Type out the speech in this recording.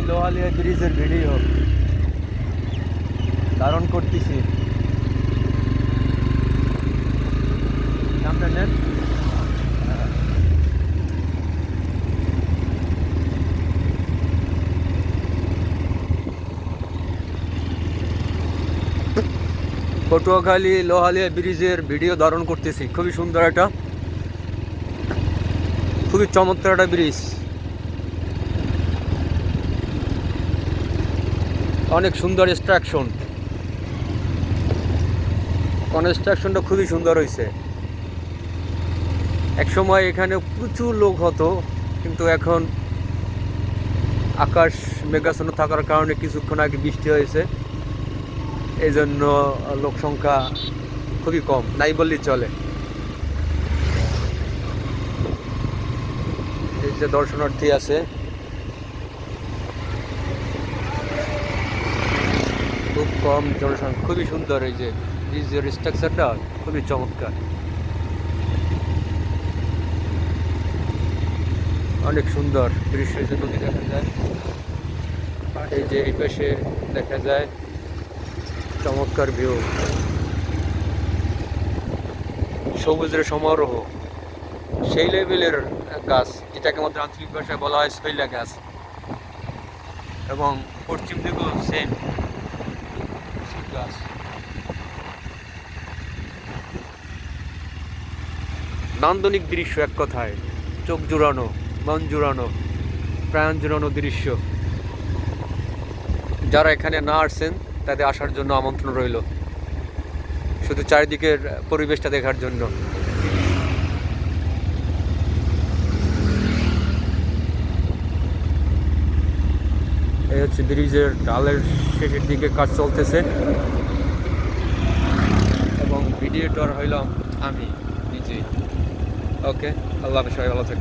লোহালিয়া ব্রিজের ভিডিও ধারণ করতেছি। সামনে নেন। পটুয়াখালী লোহালিয়া ব্রিজের ভিডিও ধারণ করতেছি। খুবই সুন্দর একটা, খুবই চমৎকার একটা ব্রিজ, অনেক সুন্দর কনস্ট্রাকশনটা খুবই সুন্দর হয়েছে। একসময় এখানে প্রচুর লোক হতো, কিন্তু এখন আকাশ মেঘাচ্ছন্ন থাকার কারণে কিছুক্ষণ আগে বৃষ্টি হয়েছে, এই জন্য লোক সংখ্যা খুবই কম, নাই বললেই চলে। এই যে দর্শনার্থী আছে, খুব কম জনসংখ্যা। খুবই সুন্দর, এই যে ব্রিজের স্ট্রাকচারটা খুবই চমৎকার, অনেক সুন্দর দৃশ্য। এই যে নদী দেখা যায়, এই যে এই পাশে দেখা যায় চমৎকার ভিউ, সবুজের সমারোহ, সেই লেভেলের গাছ, যেটাকে আমাদের আঞ্চলিক ভাষায় বলা হয় শৈলা গাছ। এবং পশ্চিম দিকেও সেম গাছ। নান্দনিক দৃশ্য, এক কথায় চোখ জুড়ানো, মন জুড়ানো, প্রাণ জুড়ানো দৃশ্য। যারা এখানে না আসছেন তাদের আসার জন্য আমন্ত্রণ রইল, শুধু চারিদিকের পরিবেশটা দেখার জন্য। এই হচ্ছে ব্রিজের ডালের শেষের দিকে কাজ চলতেছে, এবং ভিডিওটার হইলাম আমি নিজেই। ওকে, আল্লাহ হাফেজ, সবাই ভালো থাকবেন।